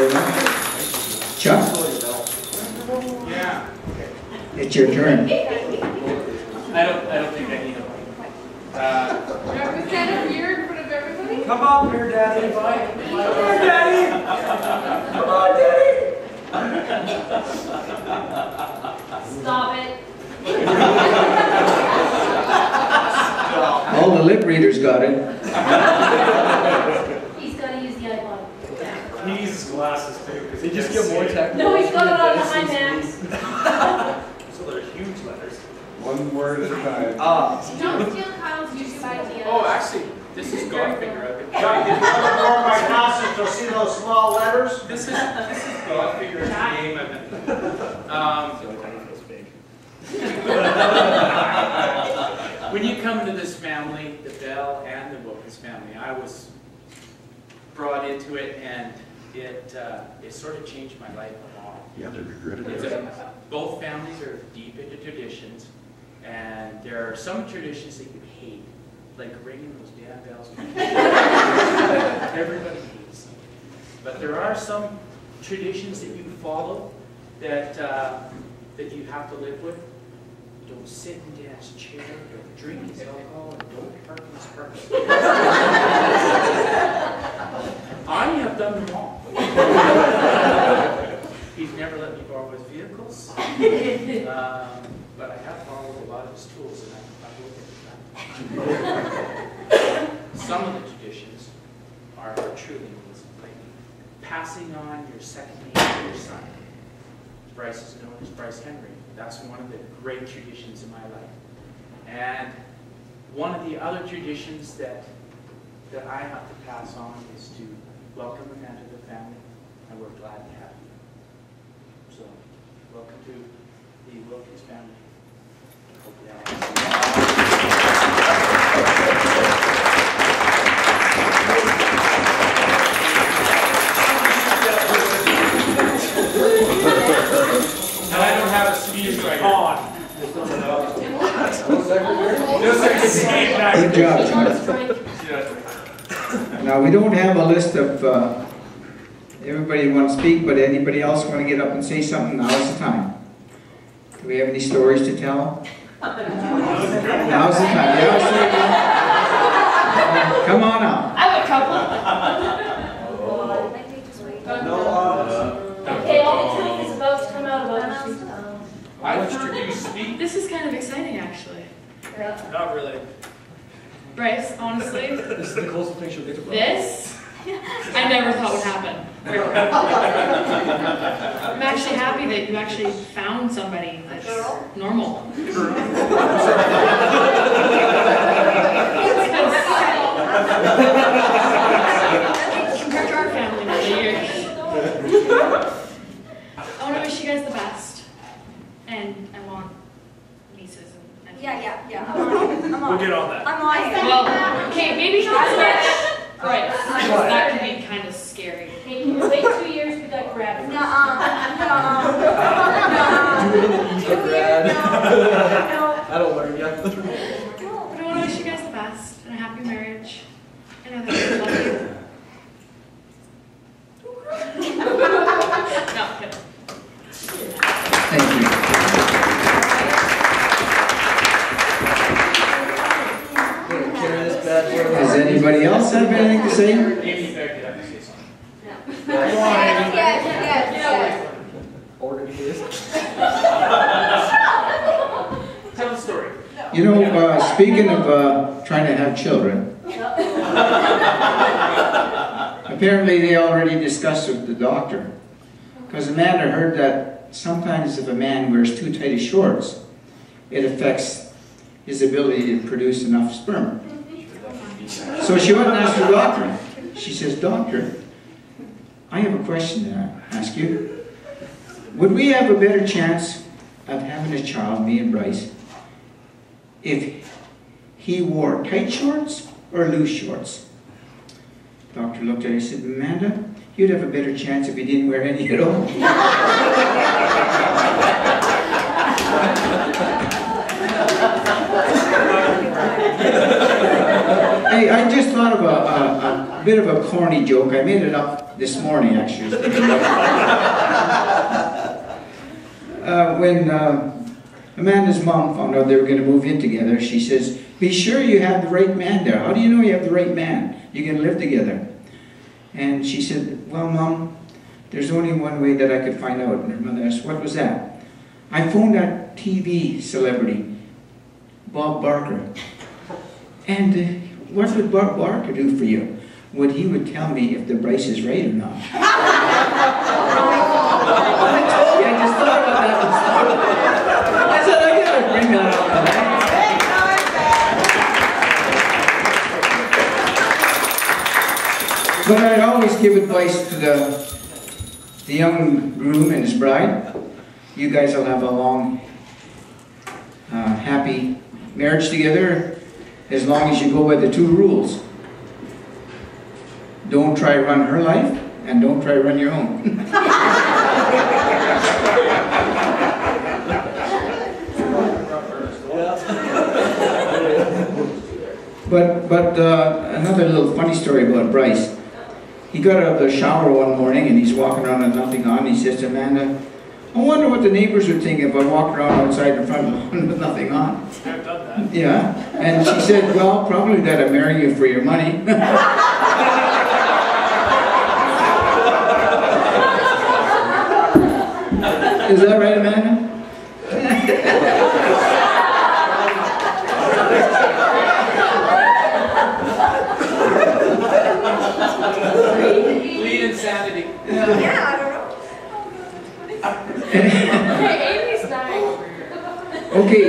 very much. Chuck? Yeah. It's your turn. I don't think I need a mic. We stand up here in front of everybody? Come on here, Daddy. Come on, Daddy. Come on, Daddy. Stop it. All the lip readers got it. He's got to use the iPod. He uses glasses too. They just get more technical. No, he's got it on the IMAX. So they're huge letters. One word at a time. Don't steal Kyle's YouTube idea. Oh, actually, this is Godfinger. John, did you ever borrow my glasses to see those small letters? This is Godfinger's name. When you come to this family, the Bell and the Wilkins family, I was brought into it, and it sort of changed my life a lot. Yeah, they regretted it. Both families are deep into traditions, and there are some traditions that you hate, like ringing those damn bells. Everybody hates them. But there are some traditions that you follow that you have to live with. Don't sit in dad's chair, don't drink his alcohol, and don't park his car. I have done them all. He's never let me borrow his vehicles, but I have borrowed a lot of his tools, and I will get that. Some of the traditions are truly like passing on your second name to your son. Bryce is known as Bryce Henry. That's one of the great traditions in my life. And one of the other traditions that I have to pass on is to welcome him into the family, and we're glad to have you. So, welcome to the Wilkins family. Hope you have and I don't have a speech right on. Good job, Chuck. Now, we don't have a list of everybody want to speak, but anybody else want to get up and say something? Now's the time. Do we have any stories to tell? Now's the time. Come on up. I have a couple. Okay, all the truth is about to come out about you. I introduce speak. This is kind of exciting, actually. Not really. Bryce, honestly, This is the closest thing she'll get to. this, I never thought would happen. I'm actually happy that you actually found somebody that's normal. Compared to our family over the years. I want to wish you guys the best. And I want nieces and Yeah. I'm on. We'll get on that. I'm on here. well, okay, maybe not so much. Right, that could be kind of scary. Hey, can you wait 2 years? We got grad. No. That'll learn you. But I want to wish you guys the best and a happy marriage. And I think I love you. No, kidding. Thank you. Does anybody else have anything to say? Amy, you better get up and say something. Yes. Organization. Tell the story. You know, speaking of trying to have children, apparently they already discussed with the doctor. Because Amanda heard that sometimes if a man wears too tight shorts, it affects his ability to produce enough sperm. So she went and asked the doctor. She says, "Doctor, I have a question to ask you. Would we have a better chance of having a child, me and Bryce, if he wore tight shorts or loose shorts?" The doctor looked at her and said, "Amanda, you'd have a better chance if he didn't wear any at all." Hey, I just thought of a bit of a corny joke. I made it up this morning, actually. When Amanda's mom found out they were going to move in together, she says, "Be sure you have the right man there. How do you know you have the right man? You can live together." And she said, "Well, Mom, there's only one way that I could find out." And her mother asked, "What was that?" "I phoned that TV celebrity, Bob Barker. And what would Bob Barker do for you? Well, he would tell me if the price is right or not." Yeah, I just thought about that. I said, I gotta bring that up. But I'd always give advice to the young groom and his bride. You guys will have a long, happy marriage together as long as you go by the 2 rules. Don't try to run her life, and don't try to run your own. But another little funny story about Bryce. He got out of the shower one morning and he's walking around with nothing on. He says to Amanda, "I wonder what the neighbors would think if I walked around outside the front lawn with nothing on." I've done that. Yeah, and she said, "Well, probably that I'd marry you for your money." Is that right, Amanda? Lead insanity. Yeah, I don't know. Hey, Amy's dying over here. Okay,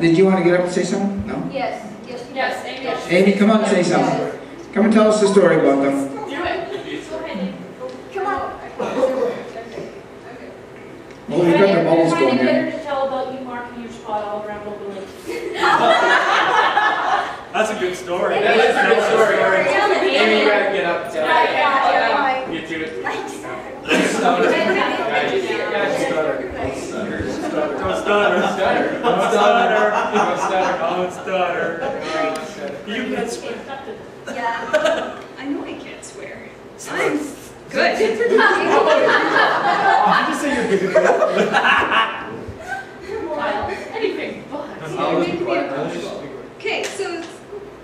did you want to get up and say something? No? Yes, yes, Yes, Amy. Amy, come on and say something. Come and tell us the story about them. Do it. Go ahead, Amy. Come on. Well, we've got the bubbles Trying going to get here. her to tell about you marking your spot all around Open Lake. That's a good story. That is a good story. Amy, you gotta get up and tell Yeah, yeah, You do it. Nice. Stutter. Nice. Stutter. Don't stutter. Don't stutter. Don't stutter. Don't stutter. You can swear. Yeah, I know I can't swear. I'm good. Did you say you're good at Kyle, anything but. Okay, so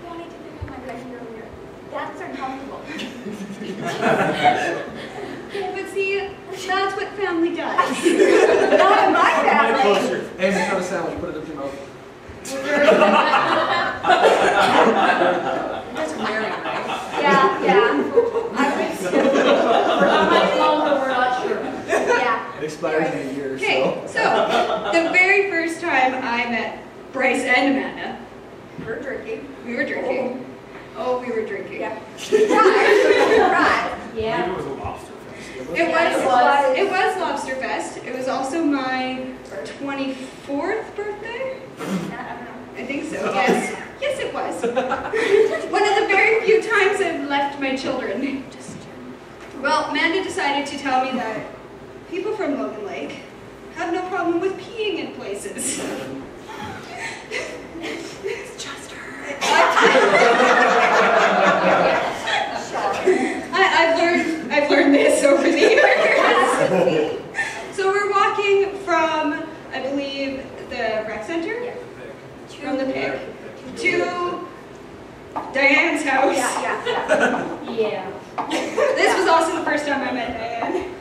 Wanting to pick up my bed earlier. That's uncomfortable. but see, that's what family does. Not in my family. Closer. Amy, cut a sandwich, put it up your mouth. That's wearing, right? Yeah, yeah. I I might call her, we're not sure. yeah. It expires in a year, Okay, so the very first time I met Bryce and Amanda, We're drinking. we were drinking. Oh, we were drinking. Yeah. Right. Yeah. Maybe it was a lobster fest. It was Lobster Fest. It was also my 24th birthday. I don't know. I think so, yes. Yes, it was. One of the very few times I've left my children. Well, Amanda decided to tell me that people from Logan Lake have no problem with peeing in places. It's just her. I've learned this over the years. So we're walking from, I believe, the rec center, from the pig, to Diane's house. Yeah. Yeah. This was also the first time I met Diane.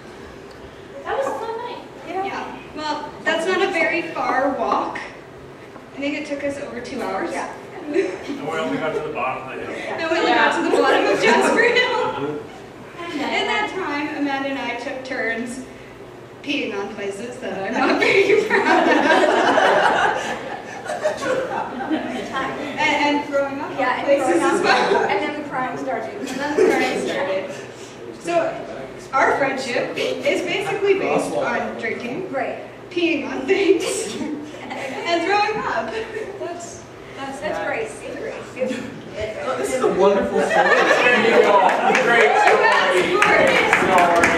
That was a fun night. Yeah. Well, that's not a very far walk. I think it took us over 2 hours. Yeah. And we only got to the bottom of the hill. And we only got to the bottom of Jasper Hill. In that time, Amanda and I took turns peeing on places that I'm not very proud of. And throwing up Yeah, on and places throwing as up. well. And then the crying started. And then the crying started. So, our friendship is basically based on drinking, Right. peeing on things, and throwing up. That's great. It's great. This is a wonderful story. There you go. Great story.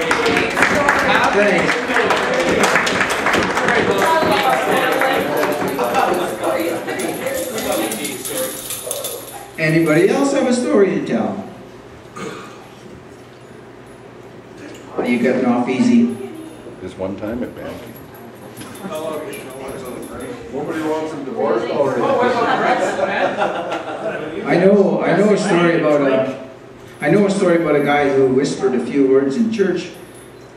Thanks. Anybody else have a story to tell? getting off easy. This one time at bank. Nobody wants him divorced already. I know a story about a guy who whispered a few words in church,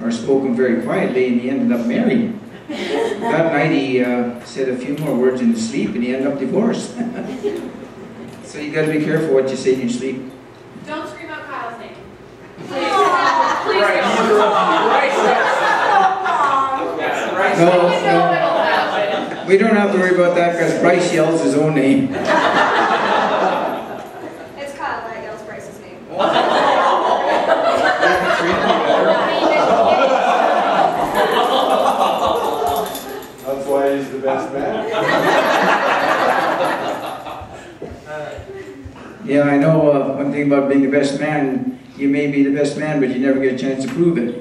or spoke them very quietly, and he ended up married. That night he said a few more words in his sleep, and he ended up divorced. So you got to be careful what you say in your sleep. Don't scream out Kyle's name. Please. Please Right. don't. Right. No, You know no. it'll happen. We don't have to worry about that because Bryce yells his own name. It's Kyle that yells Bryce's name. That's why he's the best man. Yeah, I know one thing about being the best man. You may be the best man, but you never get a chance to prove it.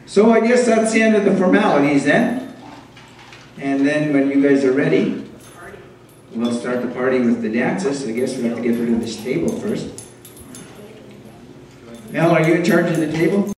So I guess that's the end of the formalities then. And then when you guys are ready, we'll start the party with the dances. I guess we have to get rid of this table first. Mel, are you in charge of the table?